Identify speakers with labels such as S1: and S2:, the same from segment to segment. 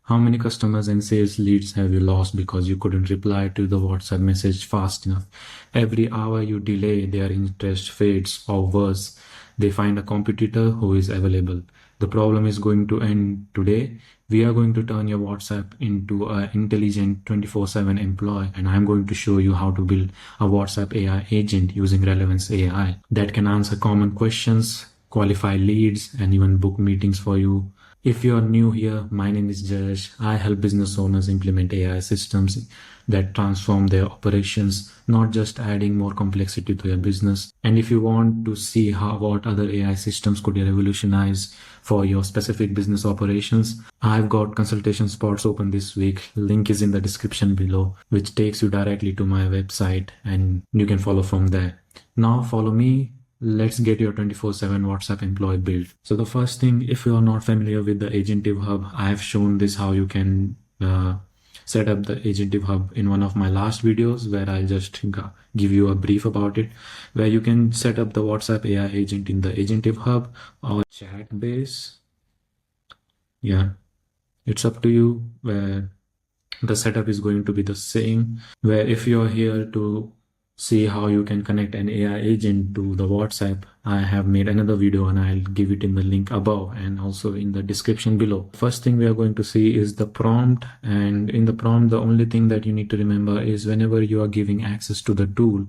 S1: How many customers and sales leads have you lost because you couldn't reply to the WhatsApp message fast enough? Every hour you delay, their interest fades, or worse, they find a competitor who is available. The problem is going to end today. We are going to turn your WhatsApp into an intelligent 24/7 employee, and I'm going to show you how to build a WhatsApp AI agent using Relevance AI that can answer common questions, qualify leads, and even book meetings for you. If you are new here, my name is Jaiyash. I help business owners implement AI systems that transform their operations, not just adding more complexity to your business. And if you want to see what other AI systems could revolutionize for your specific business operations, I've got consultation spots open this week. Link is in the description below, which takes you directly to my website, and you can follow from there. Now follow me. Let's get your 24/7 WhatsApp employee built. So the first thing, if you are not familiar with the Agentive Hub, I have shown this how you can set up the Agentive Hub in one of my last videos, where I'll just give you a brief about it, where you can set up the WhatsApp AI agent in the Agentive Hub or chat base. Yeah, it's up to you, where the setup is going to be the same, where if you're here to see how you can connect an AI agent to the WhatsApp, I have made another video and I'll give it in the link above and also in the description below. First thing we are going to see is the prompt, and in the prompt, the only thing that you need to remember is whenever you are giving access to the tool,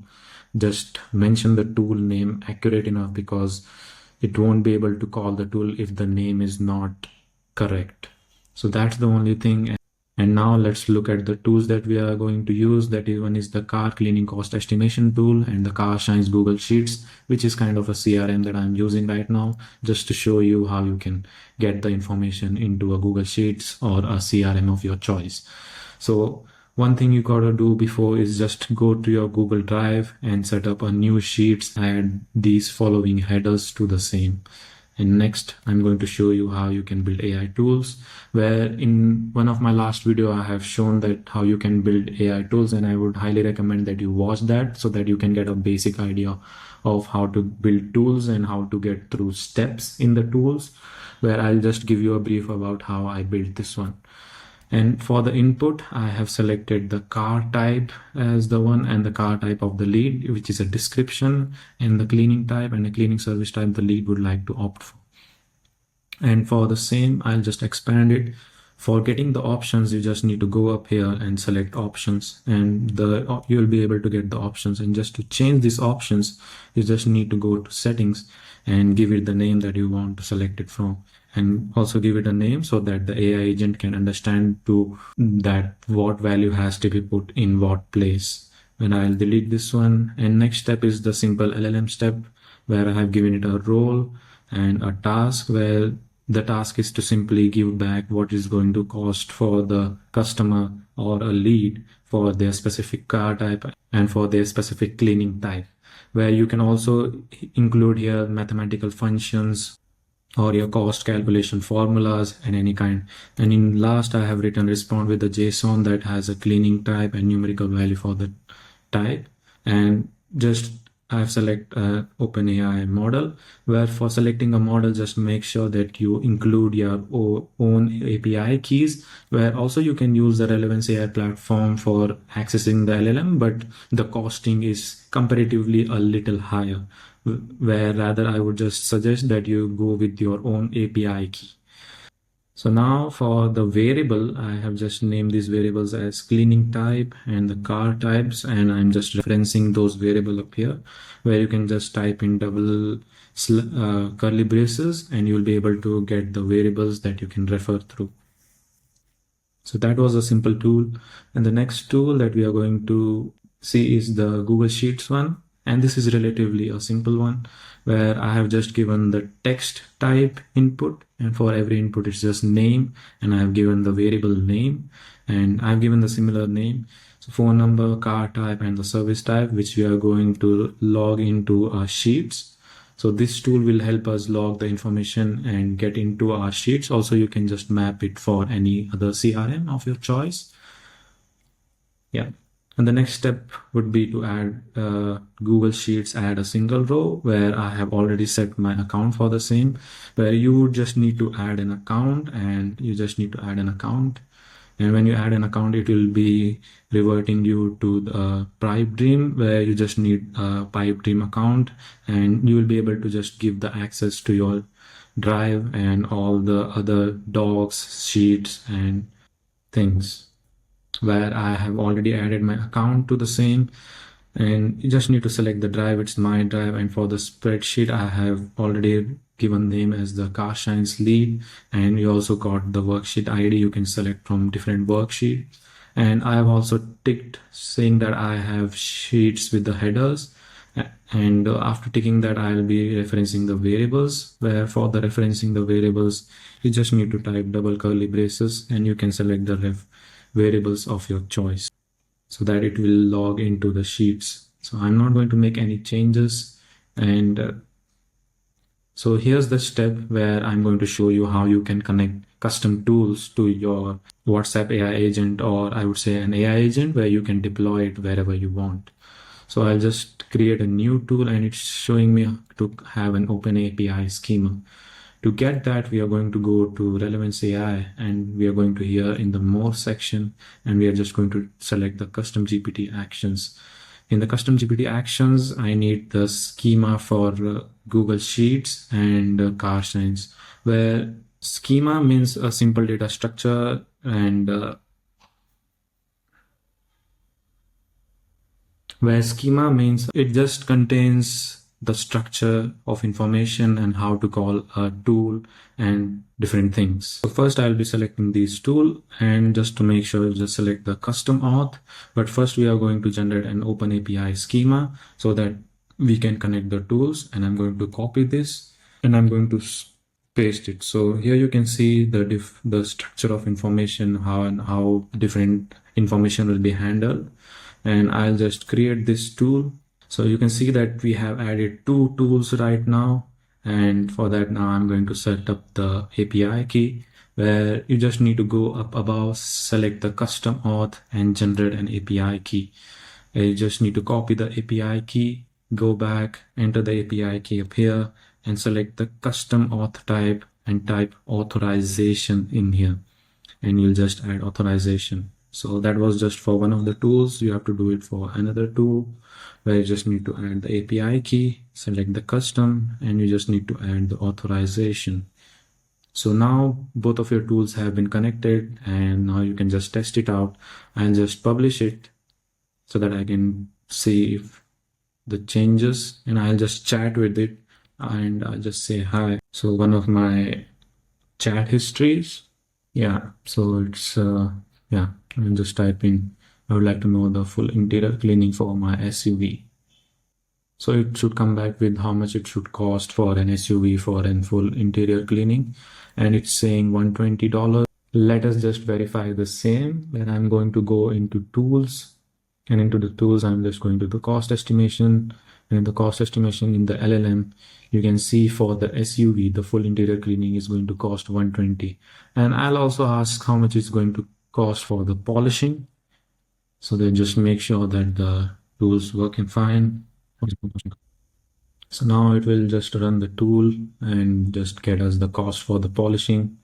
S1: just mention the tool name accurate enough, because it won't be able to call the tool if the name is not correct. So that's the only thing. And now let's look at the tools that we are going to use. That is, one is the car cleaning cost estimation tool and the Car Shines Google Sheets, which is kind of a CRM that I'm using right now, just to show you how you can get the information into a Google Sheets or a CRM of your choice. So one thing you gotta do before is just go to your Google Drive and set up a new Sheets, add these following headers to the same. And next, I'm going to show you how you can build AI tools, where in one of my last video, I have shown that how you can build AI tools, and I would highly recommend that you watch that so that you can get a basic idea of how to build tools and how to get through steps in the tools, where I'll just give you a brief about how I built this one. And for the input, I have selected the car type as the one, and the car type of the lead, which is a description, and the cleaning type and a cleaning service type the lead would like to opt for. And for the same, I'll just expand it. For getting the options, you just need to go up here and select options, and you'll be able to get the options. And just to change these options, you just need to go to settings and give it the name that you want to select it from, and also give it a name so that the AI agent can understand what value has to be put in what place. And I'll delete this one. And next step is the simple LLM step, where I have given it a role and a task, where the task is to simply give back what is going to cost for the customer or a lead for their specific car type and for their specific cleaning type, where you can also include here mathematical functions or your cost calculation formulas and any kind. And in last, I have written respond with the JSON that has a cleaning type and numerical value for the type. And just I have select OpenAI model, where for selecting a model, just make sure that you include your own API keys, where also you can use the Relevance AI platform for accessing the LLM, but the costing is comparatively a little higher, where rather I would just suggest that you go with your own API key. So now for the variable, I have just named these variables as cleaning type and the car types, and I'm just referencing those variables up here, where you can just type in double curly braces and you'll be able to get the variables that you can refer through. So that was a simple tool. And the next tool that we are going to see is the Google Sheets one. And this is relatively a simple one, where I have just given the text type input, and for every input it's just name, and I have given the variable name, and I've given the similar name. So phone number, car type, and the service type, which we are going to log into our Sheets. So this tool will help us log the information and get into our Sheets. Also, you can just map it for any other CRM of your choice. Yeah. And the next step would be to add Google Sheets, add a single row where I have already set my account for the same, where you would just need to add an account, and you just need to add an account. And when you add an account, it will be reverting you to the Pipe Dream, where you just need a Pipe Dream account, and you will be able to just give the access to your drive and all the other docs, sheets, and things, where I have already added my account to the same. And you just need to select the drive, it's my drive. And for the spreadsheet, I have already given name as the car shines lead, and you also got the worksheet ID you can select from different worksheet. And I have also ticked saying that I have sheets with the headers. And after ticking that, I'll be referencing the variables, where for the referencing the variables, you just need to type double curly braces, and you can select the variables of your choice so that it will log into the sheets. So I'm not going to make any changes. And so here's the step where I'm going to show you how you can connect custom tools to your WhatsApp AI agent, or I would say an AI agent, where you can deploy it wherever you want. So I'll just create a new tool, and it's showing me to have an open API schema. To get that, we are going to go to Relevance AI, and we are going to here in the more section, and we are just going to select the custom GPT actions. In the custom GPT actions, I need the schema for Google Sheets and car signs, where schema means a simple data structure, and where schema means it just contains the structure of information and how to call a tool and different things. So first I'll be selecting this tool, and just to make sure, just select the custom auth. But first we are going to generate an open API schema so that we can connect the tools. And I'm going to copy this, and I'm going to paste it. So here you can see the structure of information, how different information will be handled. And I'll just create this tool. So you can see that we have added 2 tools right now. And for that, now I'm going to set up the API key, where you just need to go up above, select the custom auth, and generate an API key. You just need to copy the API key, go back, enter the API key up here, and select the custom auth type and type authorization in here. And you'll just add authorization. So that was just for one of the tools. You have to do it for another tool, where you just need to add the API key, select the custom, and you just need to add the authorization. So now both of your tools have been connected, and now you can just test it out. I'll just publish it so that I can see if the changes, and I'll just chat with it, and I'll just say hi. So one of my chat histories. Yeah, so it's yeah, I'll just type in, I would like to know the full interior cleaning for my SUV. So it should come back with how much it should cost for an SUV for a full interior cleaning, and it's saying $120. Let us just verify the same. Then I'm going to go into tools, and into the tools I'm just going to the cost estimation. And in the cost estimation in the LLM, you can see for the SUV, the full interior cleaning is going to cost $120. And I'll also ask how much it's going to cost for the polishing, so they just make sure that the tools working fine. So now it will just run the tool and just get us the cost for the polishing.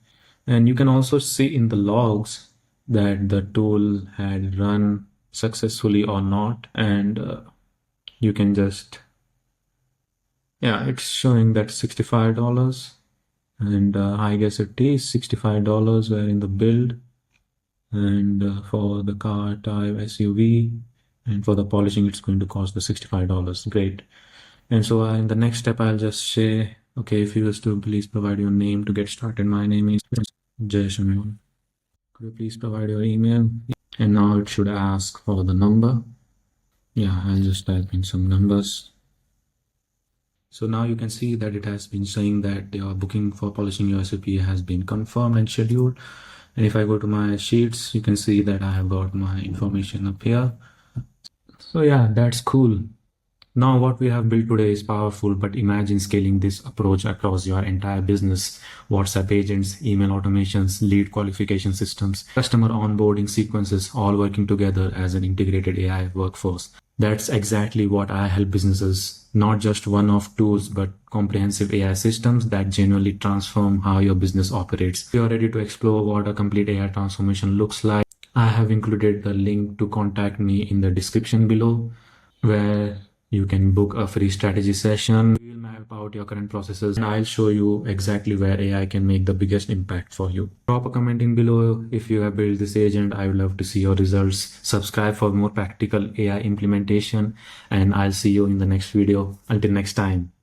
S1: And you can also see in the logs that the tool had run successfully or not. And you can just, yeah, it's showing that $65. And I guess it is $65 where in the build. And for the car type SUV, and for the polishing, it's going to cost the $65. Great. And so in the next step, I'll just say, okay, if you wish to please provide your name to get started. My name is Jaiyash. Could you please provide your email? And now it should ask for the number. Yeah, I'll just type in some numbers. So now you can see that it has been saying that your booking for polishing your SUV has been confirmed and scheduled. And if I go to my sheets, you can see that I have got my information up here. So yeah, that's cool. Now, what we have built today is powerful, but imagine scaling this approach across your entire business. WhatsApp agents, email automations, lead qualification systems, customer onboarding sequences, all working together as an integrated AI workforce. That's exactly what I help businesses, not just one-off tools, but comprehensive AI systems that genuinely transform how your business operates. If you're ready to explore what a complete AI transformation looks like, I have included the link to contact me in the description below, where you can book a free strategy session. We will map out your current processes and I'll show you exactly where AI can make the biggest impact for you. Drop a comment in below if you have built this agent. I would love to see your results. Subscribe for more practical AI implementation, and I'll see you in the next video. Until next time.